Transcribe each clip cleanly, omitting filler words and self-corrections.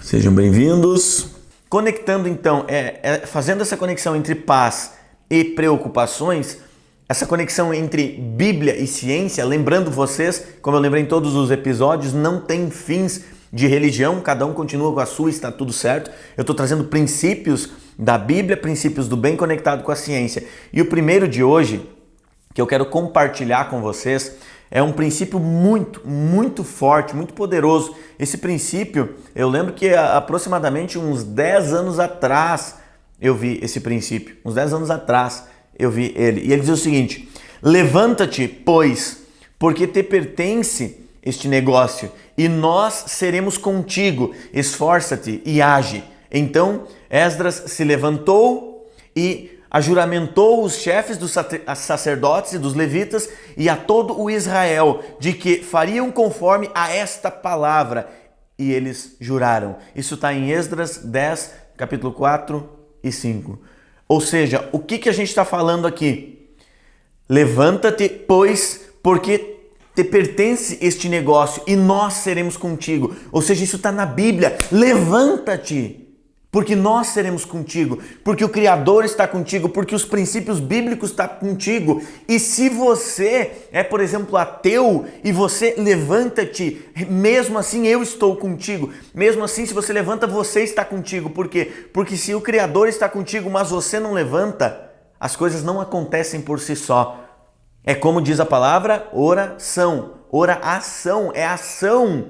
Sejam bem-vindos. Conectando então, fazendo essa conexão entre paz e preocupações, essa conexão entre Bíblia e ciência, lembrando vocês, como eu lembrei em todos os episódios, não tem fins de religião, cada um continua com a sua, está tudo certo. Eu estou trazendo princípios da Bíblia, princípios do bem conectado com a ciência. E o primeiro de hoje, que eu quero compartilhar com vocês, é um princípio muito forte, muito poderoso. Esse princípio, eu lembro que aproximadamente uns 10 anos atrás eu vi esse princípio. Uns 10 anos atrás eu vi ele. E ele diz o seguinte: levanta-te, pois, porque te pertence este negócio, e nós seremos contigo. Esforça-te e age. Então Esdras se levantou e ajuramentou os chefes dos sacerdotes e dos levitas e a todo o Israel de que fariam conforme a esta palavra. E eles juraram. Isso está em Esdras 10, capítulo 4 e 5. Ou seja, o que a gente está falando aqui? Levanta-te, pois, porque te pertence este negócio e nós seremos contigo. Ou seja, isso está na Bíblia. Levanta-te, porque nós seremos contigo, porque o Criador está contigo, porque os princípios bíblicos estão contigo. E se você é, por exemplo, ateu e você levanta-te, mesmo assim eu estou contigo. Mesmo assim, se você levanta, você está contigo. Por quê? Porque se o Criador está contigo, mas você não levanta, as coisas não acontecem por si só. É como diz a palavra, oração. Oração, é ação.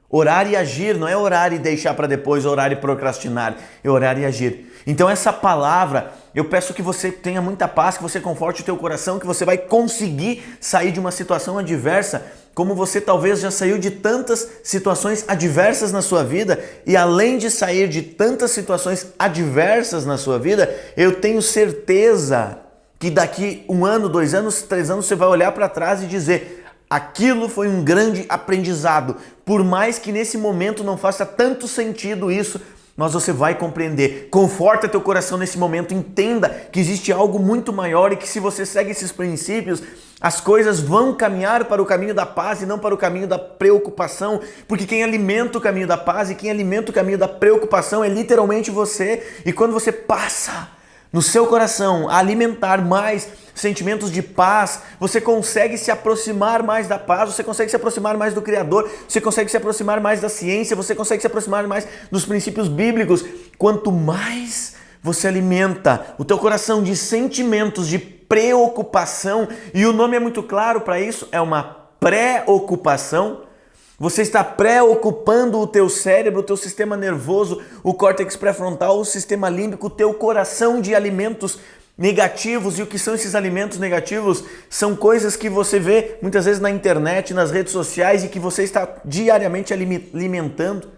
Orar e agir, não é orar e deixar para depois, orar e procrastinar, é orar e agir. Então essa palavra, eu peço que você tenha muita paz, que você conforte o teu coração, que você vai conseguir sair de uma situação adversa, como você talvez já saiu de tantas situações adversas na sua vida, e além de sair de tantas situações adversas na sua vida, eu tenho certeza que daqui 1 ano, 2 anos, 3 anos, você vai olhar para trás e dizer: aquilo foi um grande aprendizado. Por mais que nesse momento não faça tanto sentido isso, mas você vai compreender. Conforta teu coração nesse momento, entenda que existe algo muito maior e que se você segue esses princípios, as coisas vão caminhar para o caminho da paz e não para o caminho da preocupação, porque quem alimenta o caminho da paz e quem alimenta o caminho da preocupação é literalmente você. E quando você passa no seu coração a alimentar mais sentimentos de paz, você consegue se aproximar mais da paz, você consegue se aproximar mais do Criador, você consegue se aproximar mais da ciência, você consegue se aproximar mais dos princípios bíblicos. Quanto mais você alimenta o teu coração de sentimentos de preocupação, e o nome é muito claro para isso, é uma preocupação. Você está preocupando o teu cérebro, o teu sistema nervoso, o córtex pré-frontal, o sistema límbico, o teu coração de alimentos negativos. E o que são esses alimentos negativos? São coisas que você vê muitas vezes na internet, nas redes sociais e que você está diariamente alimentando.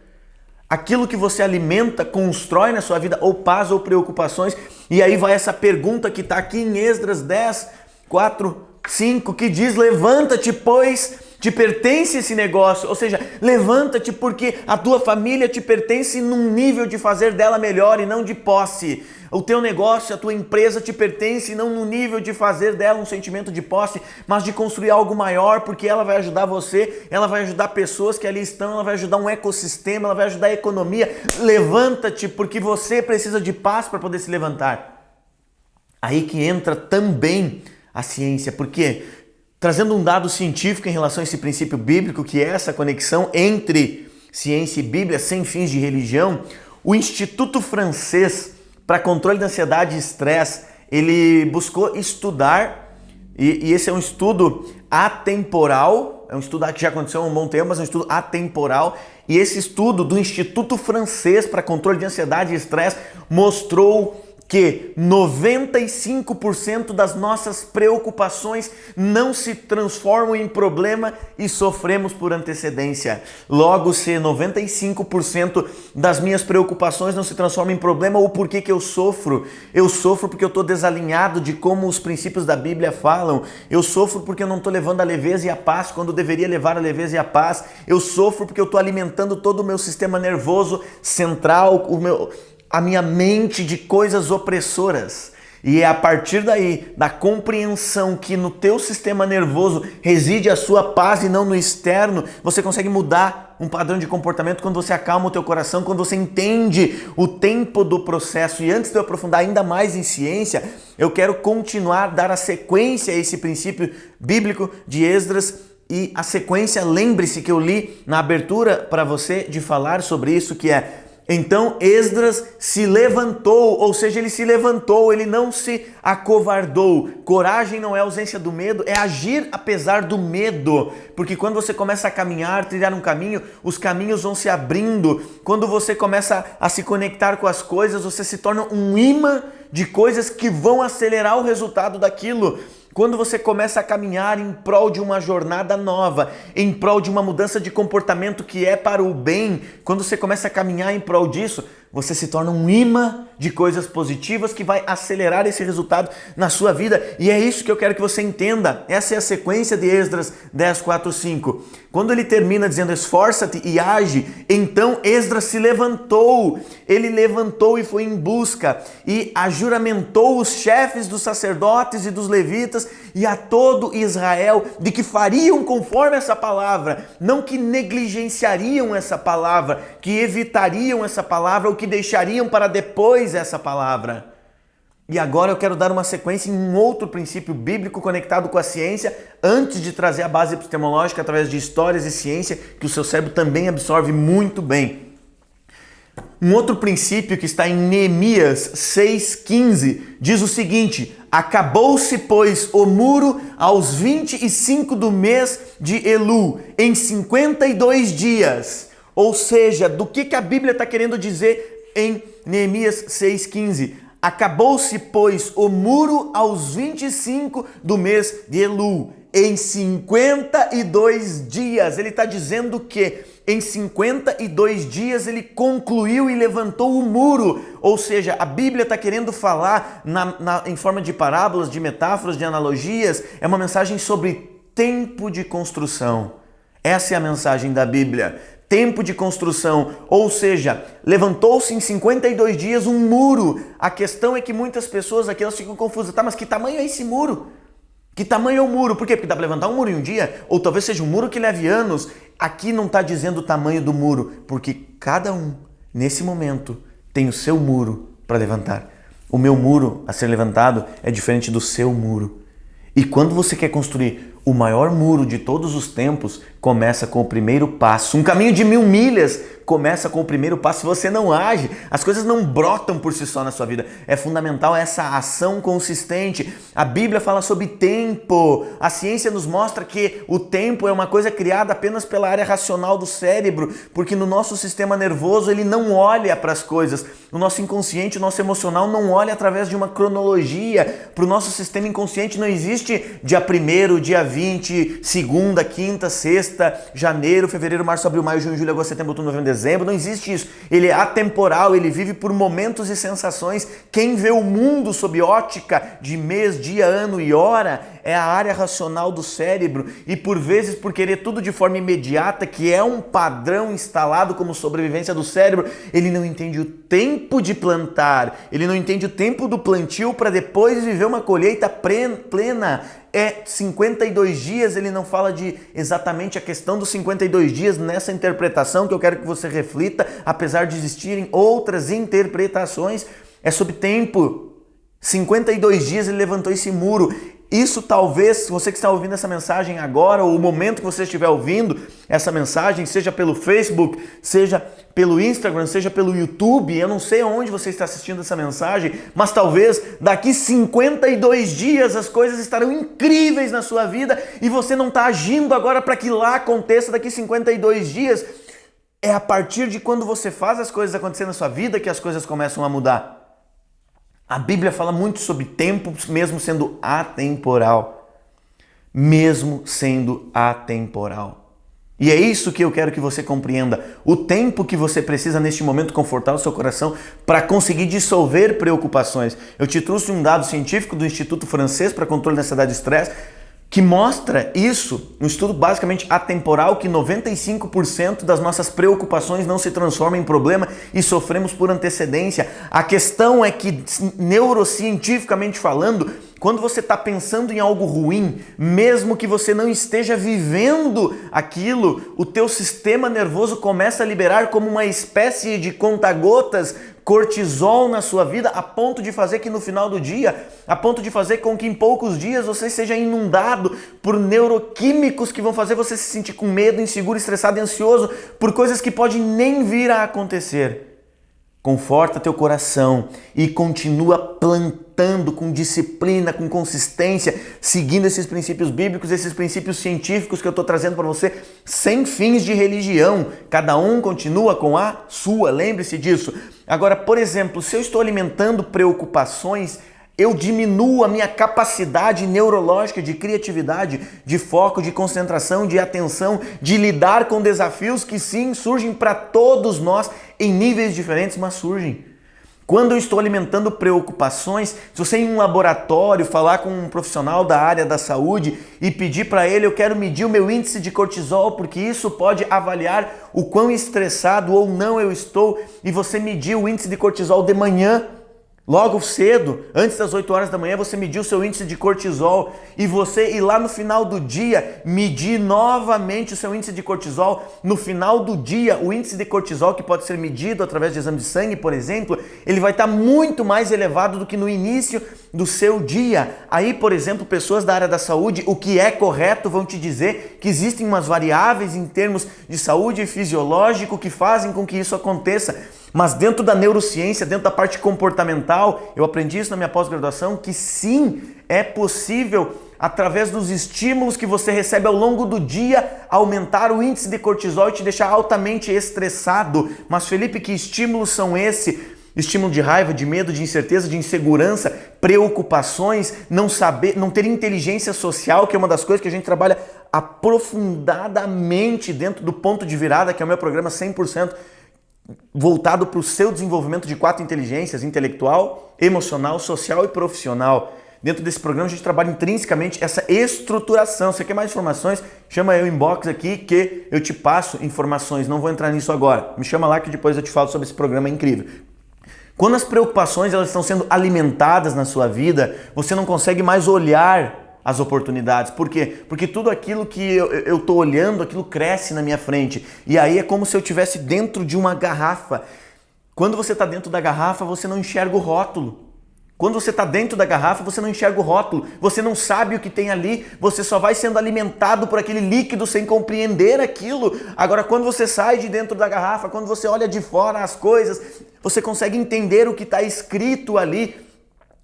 Aquilo que você alimenta constrói na sua vida ou paz ou preocupações. E aí vai essa pergunta que está aqui em Esdras 10, 4, 5, que diz: levanta-te, pois te pertence esse negócio. Ou seja, levanta-te porque a tua família te pertence num nível de fazer dela melhor e não de posse. O teu negócio, a tua empresa te pertence não no nível de fazer dela um sentimento de posse, mas de construir algo maior, porque ela vai ajudar você, ela vai ajudar pessoas que ali estão, ela vai ajudar um ecossistema, ela vai ajudar a economia. Levanta-te porque você precisa de paz para poder se levantar. Aí que entra também a ciência, porque trazendo um dado científico em relação a esse princípio bíblico, que é essa conexão entre ciência e Bíblia, sem fins de religião, o Instituto Francês para Controle da Ansiedade e Estresse, ele buscou estudar, e esse é um estudo atemporal, é um estudo que já aconteceu há um bom tempo, mas é um estudo atemporal, e esse estudo do Instituto Francês para Controle de Ansiedade e Estresse mostrou que 95% das nossas preocupações não se transformam em problema e sofremos por antecedência. Logo, se 95% das minhas preocupações não se transformam em problema, ou por que eu sofro? Eu sofro porque eu estou desalinhado de como os princípios da Bíblia falam. Eu sofro porque eu não estou levando a leveza e a paz quando deveria levar a leveza e a paz. Eu sofro porque eu estou alimentando todo o meu sistema nervoso central, a minha mente de coisas opressoras. E é a partir daí, da compreensão que no teu sistema nervoso reside a sua paz e não no externo, você consegue mudar um padrão de comportamento quando você acalma o teu coração, quando você entende o tempo do processo. E antes de eu aprofundar ainda mais em ciência, eu quero continuar, dar a sequência a esse princípio bíblico de Esdras. E a sequência, lembre-se que eu li na abertura para você de falar sobre isso, que é: então Esdras se levantou, ou seja, ele se levantou, ele não se acovardou. Coragem não é ausência do medo, é agir apesar do medo. Porque quando você começa a caminhar, trilhar um caminho, os caminhos vão se abrindo. Quando você começa a se conectar com as coisas, você se torna um imã de coisas que vão acelerar o resultado daquilo. Quando você começa a caminhar em prol de uma jornada nova, em prol de uma mudança de comportamento que é para o bem, quando você começa a caminhar em prol disso, você se torna um imã de coisas positivas que vai acelerar esse resultado na sua vida. E é isso que eu quero que você entenda. Essa é a sequência de Esdras 10, 4, 5. Quando ele termina dizendo esforça-te e age, então Esdras se levantou. Ele levantou e foi em busca e ajuramentou os chefes dos sacerdotes e dos levitas e a todo Israel de que fariam conforme essa palavra, não que negligenciariam essa palavra, que evitariam essa palavra ou que deixariam para depois essa palavra. E agora eu quero dar uma sequência em um outro princípio bíblico conectado com a ciência, antes de trazer a base epistemológica através de histórias e ciência, que o seu cérebro também absorve muito bem. Um outro princípio que está em Neemias 6,15 diz o seguinte: acabou-se, pois, o muro aos 25 do mês de Elu, em 52 dias. Ou seja, do que a Bíblia está querendo dizer em Neemias 6,15? Acabou-se, pois, o muro aos 25 do mês de Elu, em 52 dias. Ele está dizendo que em 52 dias ele concluiu e levantou o muro. Ou seja, a Bíblia está querendo falar em forma de parábolas, de metáforas, de analogias. É uma mensagem sobre tempo de construção. Essa é a mensagem da Bíblia. Tempo de construção, ou seja, levantou-se em 52 dias um muro. A questão é que muitas pessoas aqui elas ficam confusas. Tá, mas que tamanho é esse muro? Que tamanho é o muro? Por quê? Porque dá para levantar um muro em um dia? Ou talvez seja um muro que leve anos. Aqui não está dizendo o tamanho do muro, porque cada um, nesse momento, tem o seu muro para levantar. O meu muro a ser levantado é diferente do seu muro. E quando você quer construir o maior muro de todos os tempos, começa com o primeiro passo. Um caminho de 1000 milhas começa com o primeiro passo. Se você não age, as coisas não brotam por si só na sua vida. É fundamental essa ação consistente. A Bíblia fala sobre tempo. A ciência nos mostra que o tempo é uma coisa criada apenas pela área racional do cérebro, porque no nosso sistema nervoso ele não olha para as coisas. O nosso inconsciente, o nosso emocional não olha através de uma cronologia. Para o nosso sistema inconsciente não existe dia 1º, dia 20, segunda, quinta, sexta, janeiro, fevereiro, março, abril, maio, junho, julho, agosto, setembro, outubro, novembro, dezembro. Não existe isso. Ele é atemporal, ele vive por momentos e sensações. Quem vê o mundo sob ótica de mês, dia, ano e hora é a área racional do cérebro. E por vezes, por querer tudo de forma imediata, que é um padrão instalado como sobrevivência do cérebro, ele não entende o tempo de plantar, ele não entende o tempo do plantio para depois viver uma colheita plena. É 52 dias, ele não fala de exatamente a questão dos 52 dias nessa interpretação que eu quero que você reflita, apesar de existirem outras interpretações, é sobre tempo. 52 dias ele levantou esse muro. Isso talvez, você que está ouvindo essa mensagem agora, ou o momento que você estiver ouvindo essa mensagem, seja pelo Facebook, seja pelo Instagram, seja pelo YouTube, eu não sei onde você está assistindo essa mensagem, mas talvez daqui 52 dias as coisas estarão incríveis na sua vida e você não está agindo agora para que lá aconteça daqui 52 dias. É a partir de quando você faz as coisas acontecer na sua vida que as coisas começam a mudar. A Bíblia fala muito sobre tempo, mesmo sendo atemporal. Mesmo sendo atemporal. E é isso que eu quero que você compreenda. O tempo que você precisa neste momento confortar o seu coração para conseguir dissolver preocupações. Eu te trouxe um dado científico do Instituto Francês para Controle da Ansiedade e Estresse, que mostra isso, um estudo basicamente atemporal, que 95% das nossas preocupações não se transformam em problema e sofremos por antecedência. A questão é que, neurocientificamente falando, quando você está pensando em algo ruim, mesmo que você não esteja vivendo aquilo, o teu sistema nervoso começa a liberar como uma espécie de conta-gotas cortisol na sua vida, a ponto de fazer que no final do dia, a ponto de fazer com que em poucos dias você seja inundado por neuroquímicos que vão fazer você se sentir com medo, inseguro, estressado e ansioso por coisas que podem nem vir a acontecer. Conforta teu coração e continua plantando com disciplina, com consistência, seguindo esses princípios bíblicos, esses princípios científicos que eu estou trazendo para você, sem fins de religião. Cada um continua com a sua, lembre-se disso. Agora, por exemplo, se eu estou alimentando preocupações, eu diminuo a minha capacidade neurológica de criatividade, de foco, de concentração, de atenção, de lidar com desafios que sim surgem para todos nós em níveis diferentes, mas surgem. Quando eu estou alimentando preocupações, se você ir em um laboratório falar com um profissional da área da saúde e pedir para ele, eu quero medir o meu índice de cortisol, porque isso pode avaliar o quão estressado ou não eu estou, e você medir o índice de cortisol de manhã, logo cedo, antes das 8 horas da manhã, você mediu o seu índice de cortisol e você ir lá no final do dia medir novamente o seu índice de cortisol. No final do dia, o índice de cortisol, que pode ser medido através de exame de sangue, por exemplo, ele vai estar muito mais elevado do que no início do seu dia. Aí, por exemplo, pessoas da área da saúde, o que é correto, vão te dizer que existem umas variáveis em termos de saúde e fisiológico que fazem com que isso aconteça. Mas dentro da neurociência, dentro da parte comportamental, eu aprendi isso na minha pós-graduação, que sim, é possível, através dos estímulos que você recebe ao longo do dia, aumentar o índice de cortisol e te deixar altamente estressado. Mas Felipe, que estímulos são esses? Estímulo de raiva, de medo, de incerteza, de insegurança, preocupações, não ter inteligência social, que é uma das coisas que a gente trabalha aprofundadamente dentro do Ponto de Virada, que é o meu programa 100% voltado para o seu desenvolvimento de 4 inteligências: intelectual, emocional, social e profissional. Dentro desse programa a gente trabalha intrinsecamente essa estruturação. Se você quer mais informações, chama eu inbox aqui que eu te passo informações. Não vou entrar nisso agora. Me chama lá que depois eu te falo sobre esse programa incrível. Quando as preocupações elas estão sendo alimentadas na sua vida, você não consegue mais olhar as oportunidades. Por quê? Porque tudo aquilo que eu estou olhando, aquilo cresce na minha frente. E aí é como se eu estivesse dentro de uma garrafa. Quando você está dentro da garrafa, você não enxerga o rótulo. Quando você está dentro da garrafa, você não enxerga o rótulo. Você não sabe o que tem ali. Você só vai sendo alimentado por aquele líquido sem compreender aquilo. Agora, quando você sai de dentro da garrafa, quando você olha de fora as coisas, você consegue entender o que está escrito ali.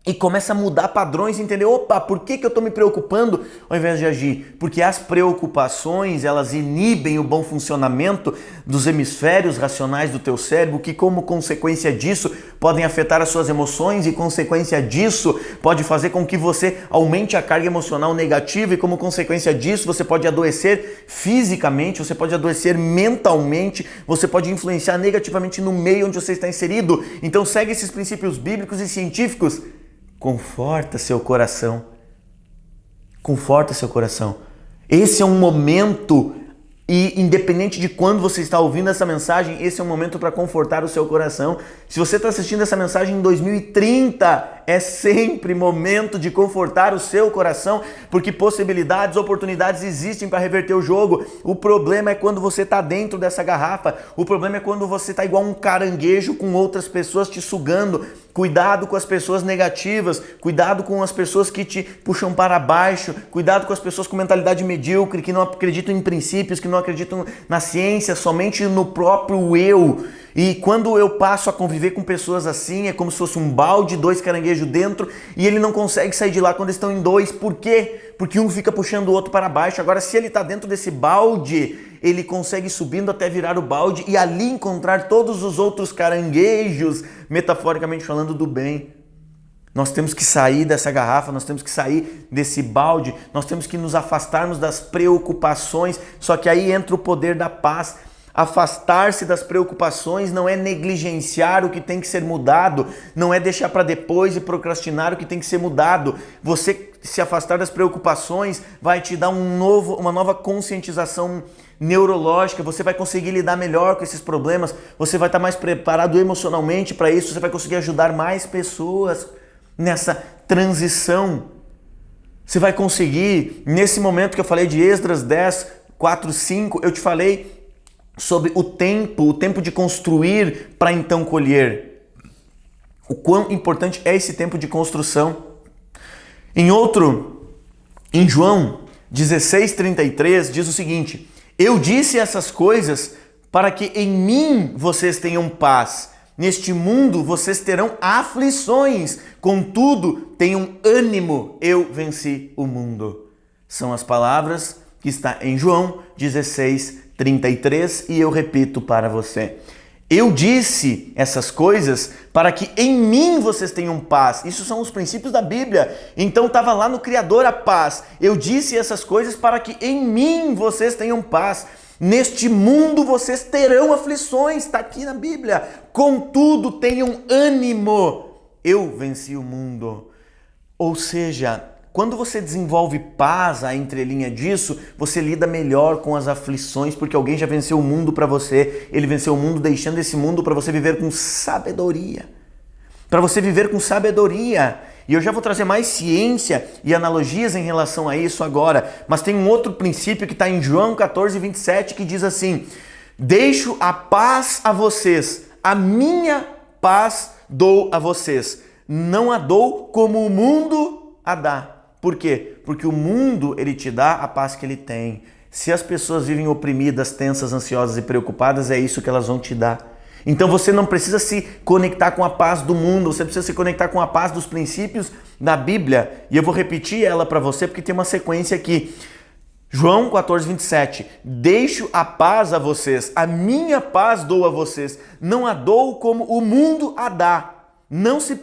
E começa a mudar padrões, entender, opa, por que eu estou me preocupando ao invés de agir? Porque as preocupações, elas inibem o bom funcionamento dos hemisférios racionais do teu cérebro, que como consequência disso podem afetar as suas emoções e consequência disso pode fazer com que você aumente a carga emocional negativa e como consequência disso você pode adoecer fisicamente, você pode adoecer mentalmente, você pode influenciar negativamente no meio onde você está inserido. Então segue esses princípios bíblicos e científicos. Conforta seu coração. Conforta seu coração. Esse é um momento, e independente de quando você está ouvindo essa mensagem, esse é um momento para confortar o seu coração. Se você está assistindo essa mensagem em 2030, é sempre momento de confortar o seu coração, porque possibilidades, oportunidades existem para reverter o jogo. O problema é quando você está dentro dessa garrafa. O problema é quando você está igual um caranguejo com outras pessoas te sugando. Cuidado com as pessoas negativas, cuidado com as pessoas que te puxam para baixo, cuidado com as pessoas com mentalidade medíocre, que não acreditam em princípios, que não acreditam na ciência, somente no próprio eu. E quando eu passo a conviver com pessoas assim, é como se fosse um balde, 2 caranguejos dentro, e ele não consegue sair de lá quando estão em 2. Por quê? Porque um fica puxando o outro para baixo. Agora, se ele está dentro desse balde, ele consegue ir subindo até virar o balde e ali encontrar todos os outros caranguejos, metaforicamente falando, do bem. Nós temos que sair dessa garrafa, nós temos que sair desse balde, nós temos que nos afastarmos das preocupações, só que aí entra o poder da paz. Afastar-se das preocupações não é negligenciar o que tem que ser mudado, não é deixar para depois e procrastinar o que tem que ser mudado. Você se afastar das preocupações vai te dar uma nova conscientização neurológica, você vai conseguir lidar melhor com esses problemas, você vai estar mais preparado emocionalmente para isso, você vai conseguir ajudar mais pessoas nessa transição. Você vai conseguir, nesse momento que eu falei de Esdras 10, 4, 5, eu te falei sobre o tempo de construir para então colher. O quão importante é esse tempo de construção. Em João 16:33 diz o seguinte: eu disse essas coisas para que em mim vocês tenham paz. Neste mundo vocês terão aflições, contudo tenham ânimo, eu venci o mundo. São as palavras que está em João 16:33 e eu repito para você. Eu disse essas coisas para que em mim vocês tenham paz. Isso são os princípios da Bíblia. Então estava lá no Criador a paz. Eu disse essas coisas para que em mim vocês tenham paz. Neste mundo vocês terão aflições, está aqui na Bíblia. Contudo, tenham ânimo. Eu venci o mundo. Ou seja, quando você desenvolve paz, a entrelinha disso, você lida melhor com as aflições, porque alguém já venceu o mundo para você. Ele venceu o mundo deixando esse mundo para você viver com sabedoria. Para você viver com sabedoria. E eu já vou trazer mais ciência e analogias em relação a isso agora. Mas tem um outro princípio que está em João 14:27 que diz assim: deixo a paz a vocês, a minha paz dou a vocês. Não a dou como o mundo a dá. Por quê? Porque o mundo ele te dá a paz que ele tem. Se as pessoas vivem oprimidas, tensas, ansiosas e preocupadas, é isso que elas vão te dar. Então você não precisa se conectar com a paz do mundo, você precisa se conectar com a paz dos princípios da Bíblia. E eu vou repetir ela para você porque tem uma sequência aqui. João 14:27. Deixo a paz a vocês, a minha paz dou a vocês. Não a dou como o mundo a dá. Não se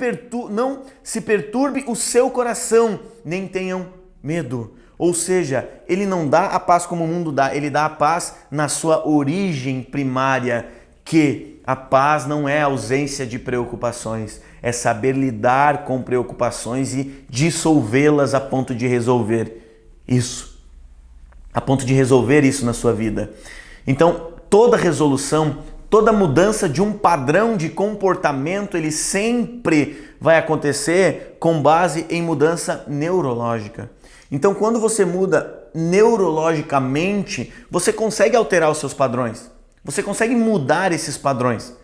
perturbe o seu coração, nem tenham medo. Ou seja, ele não dá a paz como o mundo dá, ele dá a paz na sua origem primária, que a paz não é ausência de preocupações, é saber lidar com preocupações e dissolvê-las a ponto de resolver isso. A ponto de resolver isso na sua vida. Então, toda resolução, toda mudança de um padrão de comportamento, ele sempre vai acontecer com base em mudança neurológica. Então, quando você muda neurologicamente, você consegue alterar os seus padrões. Você consegue mudar esses padrões.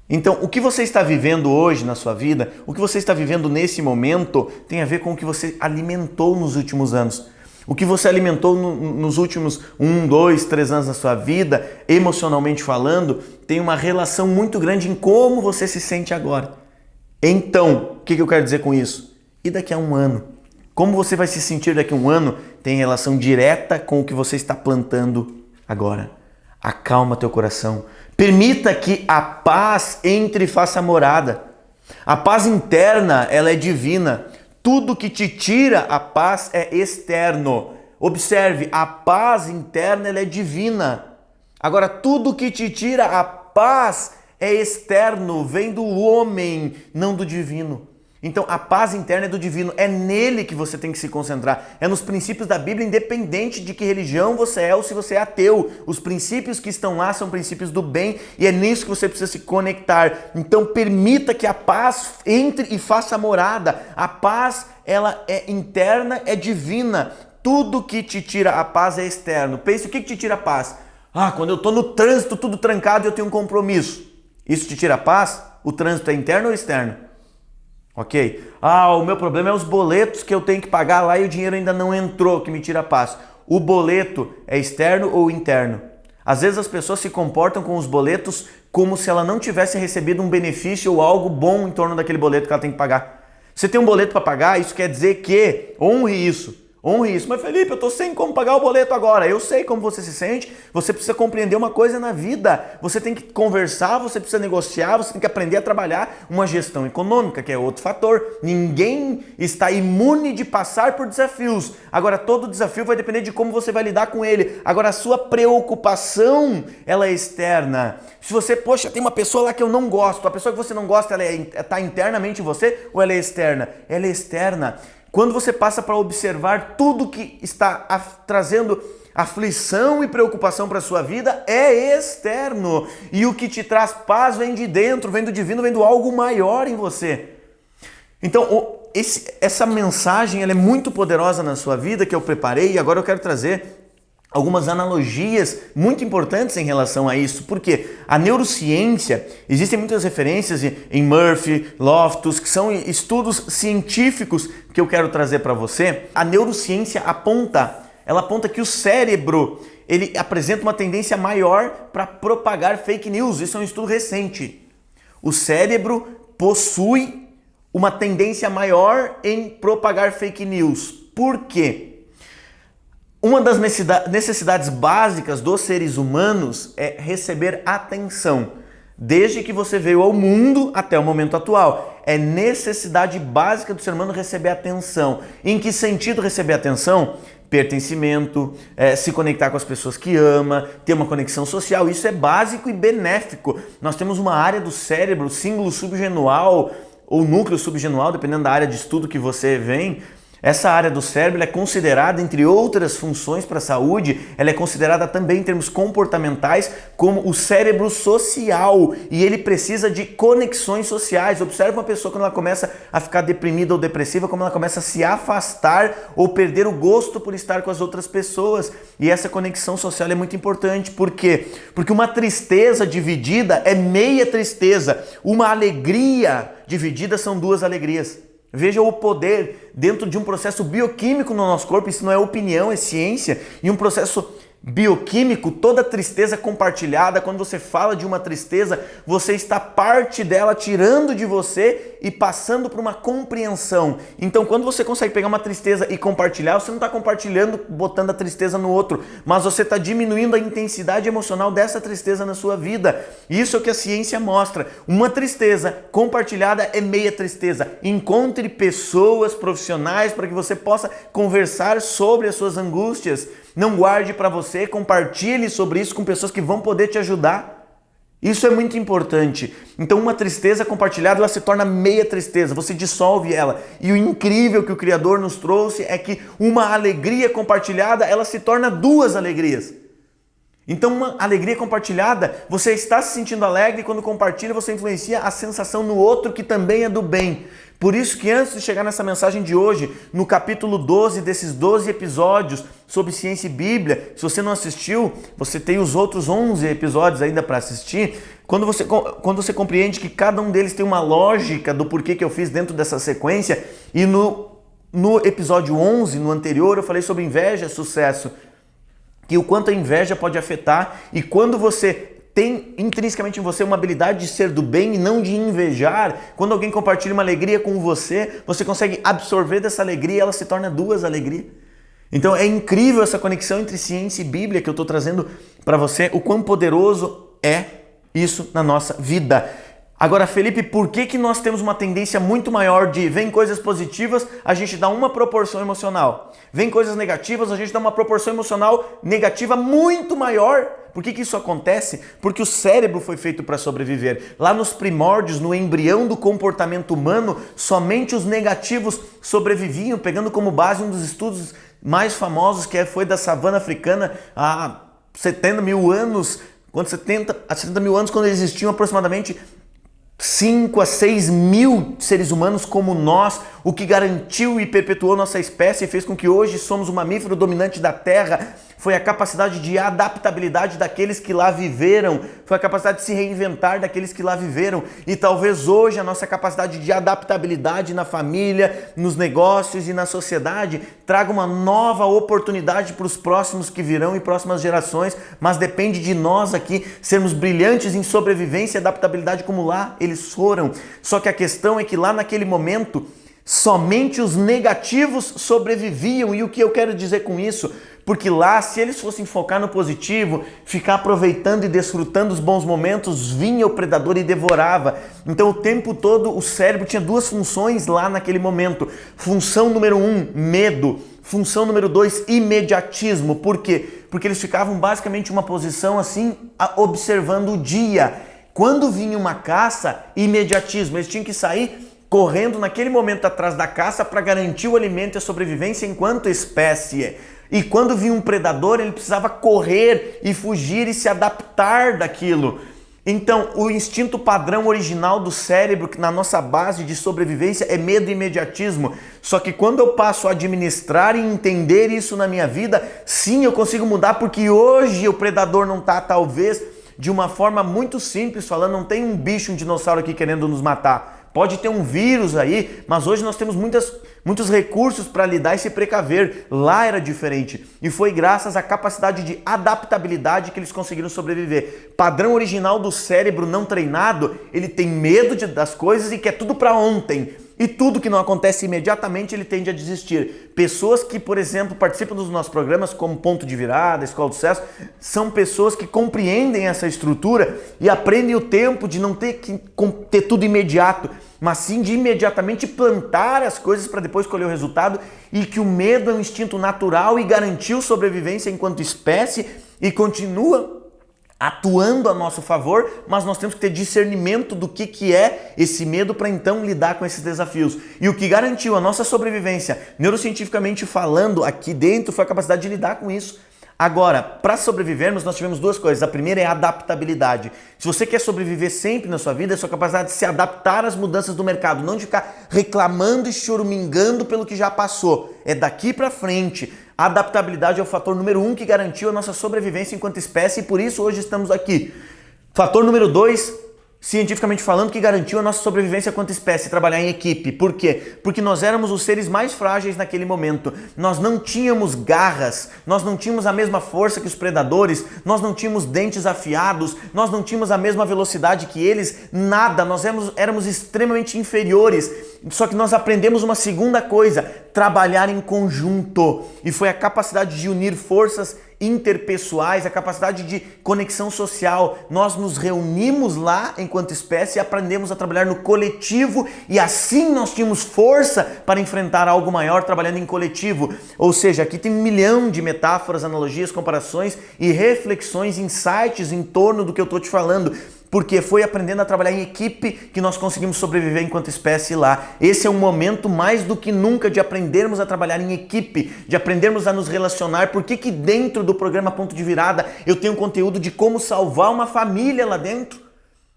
Então, o que você está vivendo hoje na sua vida, o que você está vivendo nesse momento, tem a ver com o que você alimentou nos últimos anos. O que você alimentou nos últimos 1, 2, 3 anos da sua vida, emocionalmente falando, tem uma relação muito grande em como você se sente agora. Então, o que eu quero dizer com isso? E daqui a um ano? Como você vai se sentir daqui a um ano tem relação direta com o que você está plantando agora. Acalma teu coração. Permita que a paz entre e faça morada. A paz interna, ela é divina. Tudo que te tira a paz é externo. Observe, a paz interna, ela é divina. Agora, tudo que te tira a paz é externo, vem do homem, não do divino. Então, a paz interna é do divino, é nele que você tem que se concentrar. É nos princípios da Bíblia, independente de que religião você é ou se você é ateu. Os princípios que estão lá são princípios do bem e é nisso que você precisa se conectar. Então, permita que a paz entre e faça morada. A paz, ela é interna, é divina. Tudo que te tira a paz é externo. Pense, o que te tira a paz? Quando eu estou no trânsito, tudo trancado e eu tenho um compromisso. Isso te tira a paz? O trânsito é interno ou externo? Ok? O meu problema é os boletos que eu tenho que pagar lá e o dinheiro ainda não entrou, que me tira a paz. O boleto é externo ou interno? Às vezes as pessoas se comportam com os boletos como se ela não tivesse recebido um benefício ou algo bom em torno daquele boleto que ela tem que pagar. Você tem um boleto para pagar, isso quer dizer que honre isso. Honre isso. Mas Felipe, eu estou sem como pagar o boleto agora. Eu sei como você se sente. Você precisa compreender uma coisa na vida. Você tem que conversar, você precisa negociar, você tem que aprender a trabalhar uma gestão econômica, que é outro fator. Ninguém está imune de passar por desafios. Agora, todo desafio vai depender de como você vai lidar com ele. Agora, a sua preocupação, ela é externa. Se você, poxa, tem uma pessoa lá que eu não gosto. A pessoa que você não gosta, ela está internamente em você ou ela é externa? Ela é externa. Quando você passa para observar tudo que está trazendo aflição e preocupação para a sua vida, é externo. E o que te traz paz vem de dentro, vem do divino, vem do algo maior em você. Então, essa mensagem ela é muito poderosa na sua vida que eu preparei e agora eu quero trazer algumas analogias muito importantes em relação a isso, porque a neurociência, existem muitas referências em Murphy, Loftus, que são estudos científicos que eu quero trazer para você. A neurociência aponta que o cérebro, ele apresenta uma tendência maior para propagar fake news. Isso é um estudo recente. O cérebro possui uma tendência maior em propagar fake news. Por quê? Uma das necessidades básicas dos seres humanos é receber atenção. Desde que você veio ao mundo até o momento atual. É necessidade básica do ser humano receber atenção. Em que sentido receber atenção? Pertencimento, se conectar com as pessoas que ama, ter uma conexão social. Isso é básico e benéfico. Nós temos uma área do cérebro, símbolo subgenual ou núcleo subgenual, dependendo da área de estudo que você vem. Essa área do cérebro é considerada, entre outras funções para a saúde, ela é considerada também em termos comportamentais como o cérebro social e ele precisa de conexões sociais. Observe uma pessoa quando ela começa a ficar deprimida ou depressiva, como ela começa a se afastar ou perder o gosto por estar com as outras pessoas. E essa conexão social é muito importante. Por quê? Porque uma tristeza dividida é meia tristeza. Uma alegria dividida são duas alegrias. Veja o poder dentro de um processo bioquímico no nosso corpo, isso não é opinião, é ciência, e um processo bioquímico, toda tristeza compartilhada, quando você fala de uma tristeza, você está parte dela tirando de você e passando para uma compreensão. Então, quando você consegue pegar uma tristeza e compartilhar, você não está compartilhando, botando a tristeza no outro, mas você está diminuindo a intensidade emocional dessa tristeza na sua vida. Isso é o que a ciência mostra. Uma tristeza compartilhada é meia tristeza. Encontre pessoas profissionais para que você possa conversar sobre as suas angústias. Não guarde para você, compartilhe sobre isso com pessoas que vão poder te ajudar. Isso é muito importante. Então uma tristeza compartilhada, ela se torna meia tristeza, você dissolve ela. E o incrível que o Criador nos trouxe é que uma alegria compartilhada, ela se torna duas alegrias. Então uma alegria compartilhada, você está se sentindo alegre e quando compartilha você influencia a sensação no outro que também é do bem. Por isso que antes de chegar nessa mensagem de hoje, no capítulo 12 desses 12 episódios sobre ciência e Bíblia, se você não assistiu, você tem os outros 11 episódios ainda para assistir. Quando você compreende que cada um deles tem uma lógica do porquê que eu fiz dentro dessa sequência, e no episódio 11, no anterior, eu falei sobre inveja e sucesso, que o quanto a inveja pode afetar, e quando você tem intrinsecamente em você uma habilidade de ser do bem e não de invejar, quando alguém compartilha uma alegria com você, você consegue absorver dessa alegria e ela se torna duas alegrias. Então é incrível essa conexão entre ciência e Bíblia que eu estou trazendo para você, o quão poderoso é isso na nossa vida. Agora, Felipe, por que nós temos uma tendência muito maior de vem coisas positivas, a gente dá uma proporção emocional. Vem coisas negativas, a gente dá uma proporção emocional negativa muito maior. Por que isso acontece? Porque o cérebro foi feito para sobreviver. Lá nos primórdios, no embrião do comportamento humano, somente os negativos sobreviviam, pegando como base um dos estudos mais famosos que foi da savana africana há 70 mil anos, quando existiam aproximadamente 5 a 6 mil seres humanos como nós, o que garantiu e perpetuou nossa espécie e fez com que hoje somos o mamífero dominante da Terra, foi a capacidade de adaptabilidade daqueles que lá viveram, foi a capacidade de se reinventar daqueles que lá viveram, e talvez hoje a nossa capacidade de adaptabilidade na família, nos negócios e na sociedade traga uma nova oportunidade para os próximos que virão e próximas gerações, mas depende de nós aqui sermos brilhantes em sobrevivência e adaptabilidade como lá eles foram. Só que a questão é que lá naquele momento Somente os negativos sobreviviam. E o que eu quero dizer com isso? Porque lá, se eles fossem focar no positivo, ficar aproveitando e desfrutando os bons momentos, vinha o predador e devorava. Então o tempo todo o cérebro tinha duas funções lá naquele momento. Função número 1, medo. Função número 2, imediatismo. Por quê? Porque eles ficavam basicamente em uma posição assim, observando o dia. Quando vinha uma caça, imediatismo. Eles tinham que sair correndo naquele momento atrás da caça para garantir o alimento e a sobrevivência enquanto espécie. E quando vinha um predador, ele precisava correr e fugir e se adaptar daquilo. Então, o instinto padrão original do cérebro, que na nossa base de sobrevivência, é medo e imediatismo. Só que quando eu passo a administrar e entender isso na minha vida, sim, eu consigo mudar, porque hoje o predador não está, talvez, de uma forma muito simples falando, não tem um bicho, um dinossauro aqui querendo nos matar. Pode ter um vírus aí, mas hoje nós temos muitos recursos para lidar e se precaver. Lá era diferente. E foi graças à capacidade de adaptabilidade que eles conseguiram sobreviver. Padrão original do cérebro não treinado, ele tem medo das coisas e quer tudo para ontem. E tudo que não acontece imediatamente, ele tende a desistir. Pessoas que, por exemplo, participam dos nossos programas, como Ponto de Virada, Escola do Sucesso, são pessoas que compreendem essa estrutura e aprendem o tempo de não ter que ter tudo imediato, mas sim de imediatamente plantar as coisas para depois colher o resultado, e que o medo é um instinto natural e garantiu sobrevivência enquanto espécie e continua atuando a nosso favor, mas nós temos que ter discernimento do que é esse medo para então lidar com esses desafios. E o que garantiu a nossa sobrevivência, neurocientificamente falando, aqui dentro, foi a capacidade de lidar com isso. Agora, para sobrevivermos, nós tivemos duas coisas. A primeira é a adaptabilidade. Se você quer sobreviver sempre na sua vida, é a sua capacidade de se adaptar às mudanças do mercado, não de ficar reclamando e chorumingando pelo que já passou. É daqui para frente. A adaptabilidade é o fator número 1 que garantiu a nossa sobrevivência enquanto espécie, e por isso hoje estamos aqui. Fator número 2, cientificamente falando, que garantiu a nossa sobrevivência enquanto espécie, trabalhar em equipe. Por quê? Porque nós éramos os seres mais frágeis naquele momento. Nós não tínhamos garras, nós não tínhamos a mesma força que os predadores, nós não tínhamos dentes afiados, nós não tínhamos a mesma velocidade que eles, nada, nós éramos extremamente inferiores. Só que nós aprendemos uma segunda coisa, trabalhar em conjunto. E foi a capacidade de unir forças interpessoais, a capacidade de conexão social. Nós nos reunimos lá enquanto espécie e aprendemos a trabalhar no coletivo, e assim nós tínhamos força para enfrentar algo maior trabalhando em coletivo. Ou seja, aqui tem 1 milhão de metáforas, analogias, comparações e reflexões, insights em torno do que eu estou te falando. Porque foi aprendendo a trabalhar em equipe que nós conseguimos sobreviver enquanto espécie lá. Esse é um momento mais do que nunca de aprendermos a trabalhar em equipe, de aprendermos a nos relacionar. Por que dentro do programa Ponto de Virada eu tenho conteúdo de como salvar uma família lá dentro?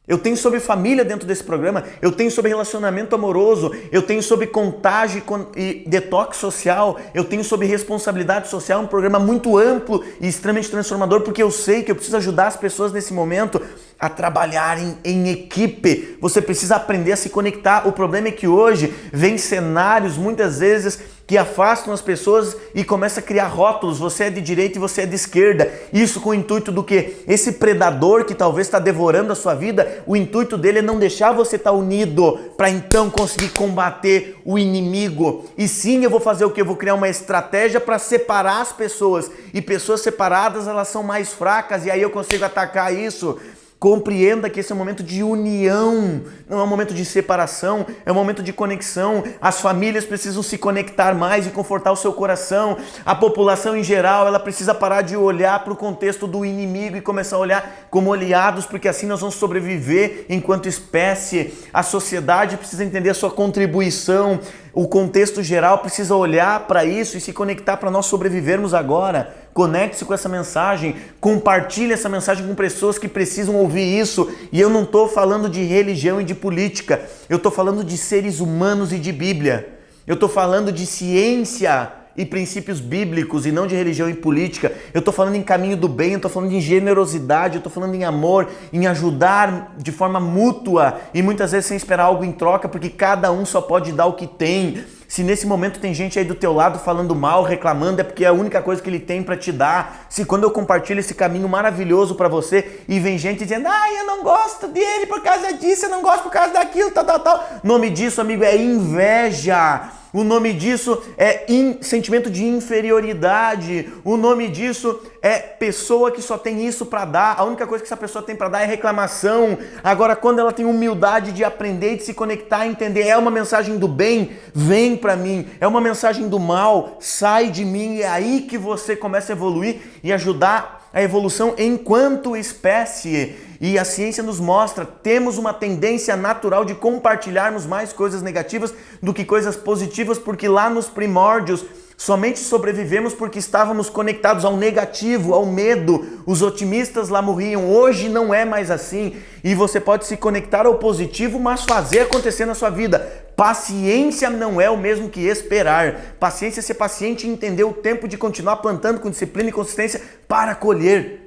Eu tenho sobre família dentro desse programa, eu tenho sobre relacionamento amoroso, eu tenho sobre contágio e detox social, eu tenho sobre responsabilidade social, um programa muito amplo e extremamente transformador, porque eu sei que eu preciso ajudar as pessoas nesse momento a trabalharem em equipe. Você precisa aprender a se conectar. O problema é que hoje vem cenários muitas vezes que afastam as pessoas e começa a criar rótulos. Você é de direita e você é de esquerda. Isso com o intuito do quê? Esse predador que talvez está devorando a sua vida, o intuito dele é não deixar você estar unido para então conseguir combater o inimigo. E sim, eu vou fazer o quê? Eu vou criar uma estratégia para separar as pessoas. E pessoas separadas, elas são mais fracas, e aí eu consigo atacar isso. Compreenda que esse é um momento de união, não é um momento de separação, é um momento de conexão. As famílias precisam se conectar mais e confortar o seu coração. A população em geral, ela precisa parar de olhar para o contexto do inimigo e começar a olhar como aliados, porque assim nós vamos sobreviver enquanto espécie. A sociedade precisa entender a sua contribuição. O contexto geral precisa olhar para isso e se conectar para nós sobrevivermos agora. Conecte-se com essa mensagem, compartilhe essa mensagem com pessoas que precisam ouvir isso. E eu não estou falando de religião e de política, eu estou falando de seres humanos e de Bíblia. Eu estou falando de ciência e princípios bíblicos e não de religião e política. Eu estou falando em caminho do bem, eu estou falando em generosidade, eu estou falando em amor, em ajudar de forma mútua e muitas vezes sem esperar algo em troca, porque cada um só pode dar o que tem. Se nesse momento tem gente aí do teu lado falando mal, reclamando, é porque é a única coisa que ele tem para te dar. Se quando eu compartilho esse caminho maravilhoso para você e vem gente dizendo, eu não gosto dele por causa disso, eu não gosto por causa daquilo, tal. Nome disso, amigo, é inveja. O nome disso é sentimento de inferioridade. O nome disso é pessoa que só tem isso para dar. A única coisa que essa pessoa tem para dar é reclamação. Agora, quando ela tem humildade de aprender, de se conectar, entender, é uma mensagem do bem, vem para mim. É uma mensagem do mal, sai de mim. É aí que você começa a evoluir e ajudar a evolução enquanto espécie. E a ciência nos mostra, temos uma tendência natural de compartilharmos mais coisas negativas do que coisas positivas, porque lá nos primórdios somente sobrevivemos porque estávamos conectados ao negativo, ao medo. Os otimistas lá morriam. Hoje não é mais assim. E você pode se conectar ao positivo, mas fazer acontecer na sua vida. Paciência não é o mesmo que esperar. Paciência é ser paciente e entender o tempo de continuar plantando com disciplina e consistência para colher.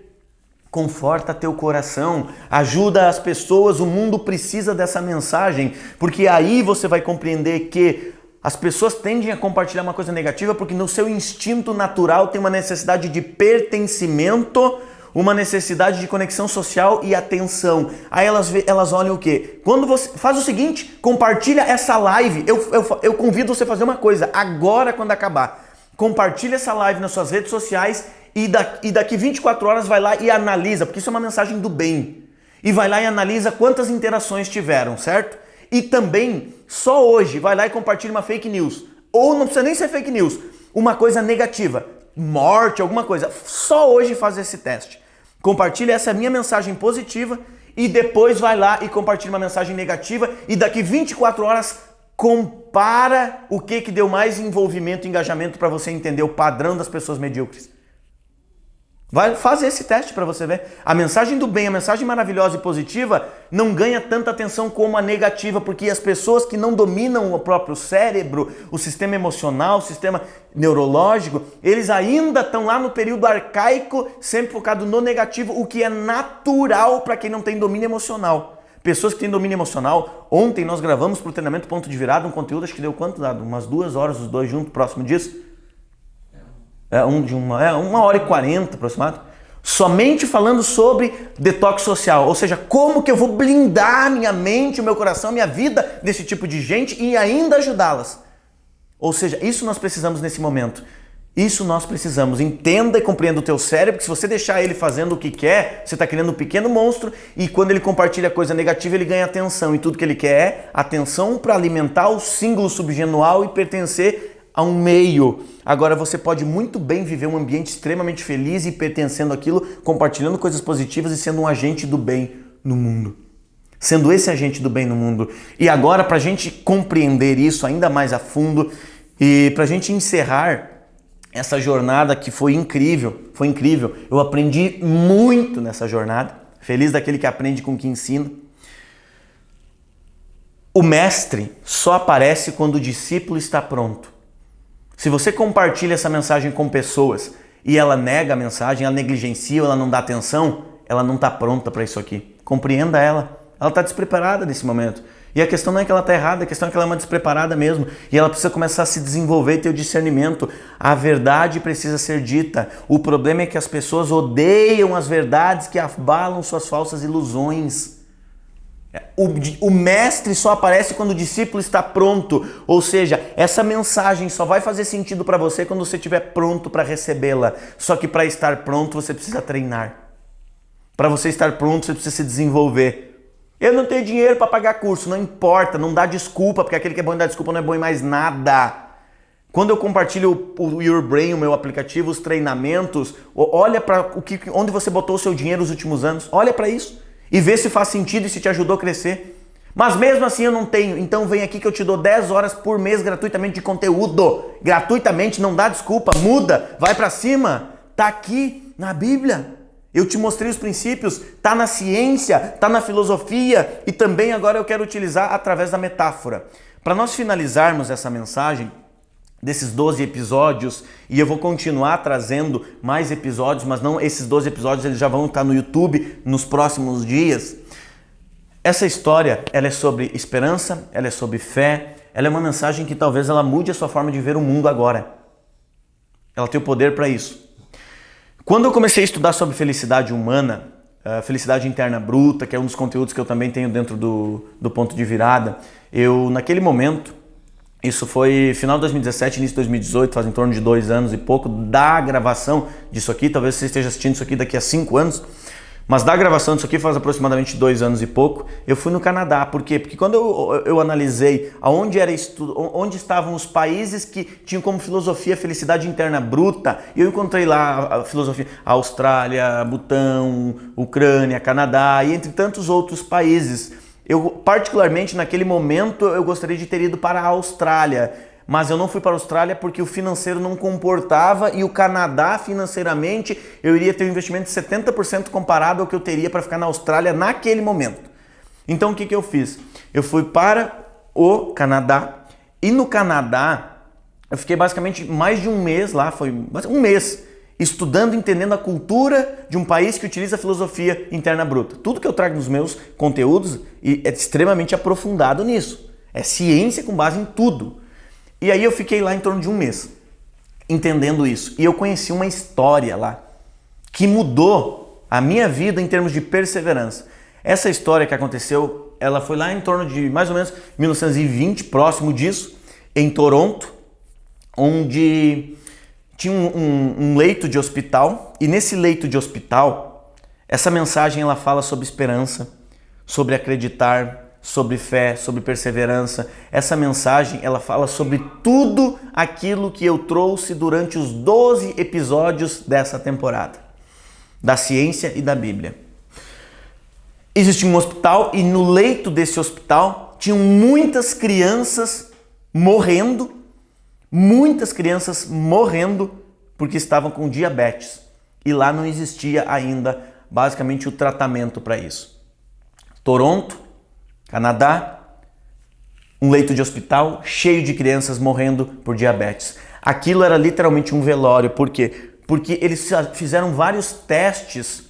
Conforta teu coração, ajuda as pessoas, o mundo precisa dessa mensagem, porque aí você vai compreender que as pessoas tendem a compartilhar uma coisa negativa porque no seu instinto natural tem uma necessidade de pertencimento, uma necessidade de conexão social e atenção. Aí elas olham o quê? Quando você faz o seguinte, compartilha essa live, eu convido você a fazer uma coisa, agora quando acabar, compartilha essa live nas suas redes sociais e daqui 24 horas vai lá e analisa, porque isso é uma mensagem do bem. E vai lá e analisa quantas interações tiveram, certo? E também, só hoje, vai lá e compartilha uma fake news. Ou não precisa nem ser fake news, uma coisa negativa, morte, alguma coisa. Só hoje faz esse teste. Compartilha essa minha mensagem positiva e depois vai lá e compartilha uma mensagem negativa e daqui 24 horas compara o que deu mais envolvimento e engajamento para você entender o padrão das pessoas medíocres. Vai fazer esse teste para você ver. A mensagem do bem, a mensagem maravilhosa e positiva não ganha tanta atenção como a negativa, porque as pessoas que não dominam o próprio cérebro, o sistema emocional, o sistema neurológico, eles ainda estão lá no período arcaico, sempre focado no negativo, o que é natural para quem não tem domínio emocional. Pessoas que têm domínio emocional, ontem nós gravamos para o treinamento Ponto de Virada um conteúdo, acho que deu quanto dado? Umas 2 horas os dois juntos, próximo disso? Uma hora e 40 aproximado, somente falando sobre detox social, ou seja, como que eu vou blindar minha mente, o meu coração, minha vida desse tipo de gente e ainda ajudá-las. Ou seja, isso nós precisamos nesse momento. Isso nós precisamos. Entenda e compreenda o teu cérebro, que se você deixar ele fazendo o que quer, você está criando um pequeno monstro e quando ele compartilha coisa negativa, ele ganha atenção. E tudo que ele quer é atenção para alimentar o símbolo subgenual e pertencer a um meio. Agora você pode muito bem viver um ambiente extremamente feliz e pertencendo àquilo, compartilhando coisas positivas e sendo um agente do bem no mundo. Sendo esse agente do bem no mundo. E agora, para a gente compreender isso ainda mais a fundo e para a gente encerrar essa jornada que foi incrível, eu aprendi muito nessa jornada, feliz daquele que aprende com o que ensina. O mestre só aparece quando o discípulo está pronto. Se você compartilha essa mensagem com pessoas e ela nega a mensagem, ela negligencia, ela não dá atenção, ela não está pronta para isso aqui. Compreenda ela. Ela está despreparada nesse momento. E a questão não é que ela está errada, a questão é que ela é uma despreparada mesmo. E ela precisa começar a se desenvolver e ter o discernimento. A verdade precisa ser dita. O problema é que as pessoas odeiam as verdades que abalam suas falsas ilusões. O mestre só aparece quando o discípulo está pronto, ou seja, essa mensagem só vai fazer sentido para você quando você estiver pronto para recebê-la. Só que para estar pronto você precisa treinar. Para você estar pronto você precisa se desenvolver. Eu não tenho dinheiro para pagar curso, não importa, não dá desculpa, porque aquele que é bom em dar desculpa não é bom em mais nada. Quando eu compartilho o Your Brain, o meu aplicativo, os treinamentos, olha para onde você botou o seu dinheiro nos últimos anos, olha para isso. E vê se faz sentido e se te ajudou a crescer. Mas mesmo assim eu não tenho, então vem aqui que eu te dou 10 horas por mês gratuitamente de conteúdo. Gratuitamente, não dá desculpa, muda, vai pra cima. Tá aqui na Bíblia. Eu te mostrei os princípios, tá na ciência, tá na filosofia e também agora eu quero utilizar através da metáfora. Para nós finalizarmos essa mensagem, desses 12 episódios, e eu vou continuar trazendo mais episódios, mas não esses 12 episódios, eles já vão estar no YouTube nos próximos dias. Essa história, ela é sobre esperança, ela é sobre fé, ela é uma mensagem que talvez ela mude a sua forma de ver o mundo agora. Ela tem o poder para isso. Quando eu comecei a estudar sobre felicidade humana, felicidade interna bruta, que é um dos conteúdos que eu também tenho dentro do ponto de virada, eu, naquele momento, isso foi final de 2017, início de 2018, faz em torno de 2 anos e pouco da gravação disso aqui. Talvez você esteja assistindo isso aqui daqui a 5 anos, mas da gravação disso aqui faz aproximadamente 2 anos e pouco. Eu fui no Canadá. Por quê? Porque quando eu analisei onde estavam os países que tinham como filosofia a felicidade interna bruta, eu encontrei lá a filosofia Austrália, Butão, Ucrânia, Canadá e entre tantos outros países. Eu, particularmente, naquele momento, eu gostaria de ter ido para a Austrália, mas eu não fui para a Austrália porque o financeiro não comportava e o Canadá, financeiramente, eu iria ter um investimento de 70% comparado ao que eu teria para ficar na Austrália naquele momento. Então, o que eu fiz? Eu fui para o Canadá e no Canadá, eu fiquei basicamente mais de um mês lá, foi um mês, estudando, entendendo a cultura de um país que utiliza a filosofia interna bruta. Tudo que eu trago nos meus conteúdos é extremamente aprofundado nisso. É ciência com base em tudo. E aí eu fiquei lá em torno de um mês, entendendo isso. E eu conheci uma história lá que mudou a minha vida em termos de perseverança. Essa história que aconteceu, ela foi lá em torno de mais ou menos 1920, próximo disso, em Toronto, onde tinha um leito de hospital, e nesse leito de hospital, essa mensagem ela fala sobre esperança, sobre acreditar, sobre fé, sobre perseverança. Essa mensagem ela fala sobre tudo aquilo que eu trouxe durante os 12 episódios dessa temporada, da ciência e da Bíblia. Existia um hospital e no leito desse hospital tinham muitas crianças morrendo porque estavam com diabetes. E lá não existia ainda, basicamente, o tratamento para isso. Toronto, Canadá, um leito de hospital cheio de crianças morrendo por diabetes. Aquilo era literalmente um velório. Por quê? Porque eles fizeram vários testes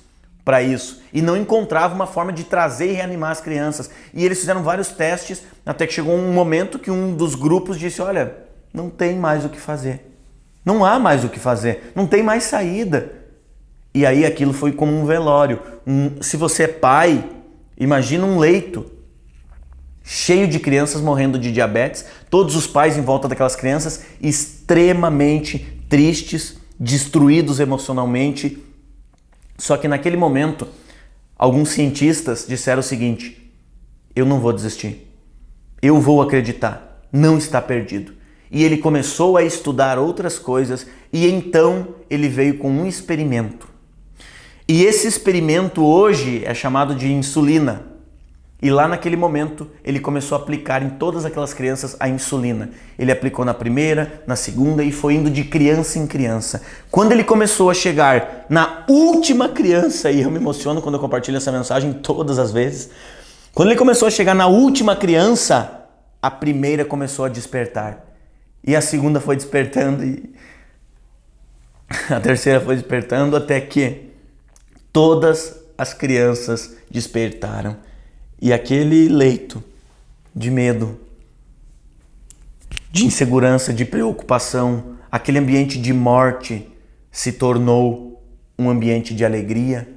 para isso e não encontravam uma forma de trazer e reanimar as crianças. E eles fizeram vários testes até que chegou um momento que um dos grupos disse: olha, não tem mais o que fazer. Não há mais o que fazer. Não tem mais saída. E aí aquilo foi como um velório. Se você é pai, imagina um leito cheio de crianças morrendo de diabetes, todos os pais em volta daquelas crianças extremamente tristes, destruídos emocionalmente. Só que naquele momento, alguns cientistas disseram o seguinte: eu não vou desistir. Eu vou acreditar. Não está perdido. E ele começou a estudar outras coisas e então ele veio com um experimento. E esse experimento hoje é chamado de insulina. E lá naquele momento ele começou a aplicar em todas aquelas crianças a insulina. Ele aplicou na primeira, na segunda e foi indo de criança em criança. Quando ele começou a chegar na última criança, e eu me emociono quando eu compartilho essa mensagem todas as vezes, quando ele começou a chegar na última criança, a primeira começou a despertar. E a segunda foi despertando e a terceira foi despertando até que todas as crianças despertaram. E aquele leito de medo, de insegurança, de preocupação, aquele ambiente de morte se tornou um ambiente de alegria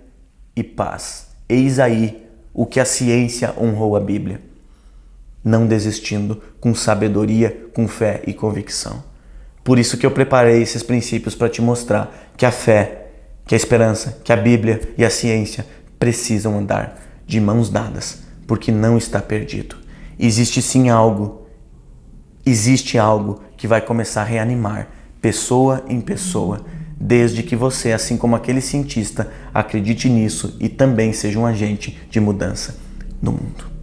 e paz. Eis aí o que a ciência honrou a Bíblia. Não desistindo, com sabedoria, com fé e convicção. Por isso que eu preparei esses princípios para te mostrar que a fé, que a esperança, que a Bíblia e a ciência precisam andar de mãos dadas, porque não está perdido. Existe algo que vai começar a reanimar pessoa em pessoa, desde que você, assim como aquele cientista, acredite nisso e também seja um agente de mudança no mundo.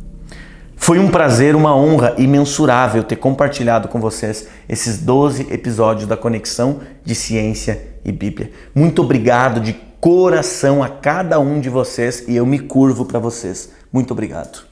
Foi um prazer, uma honra imensurável ter compartilhado com vocês esses 12 episódios da Conexão de Ciência e Bíblia. Muito obrigado de coração a cada um de vocês e eu me curvo para vocês. Muito obrigado.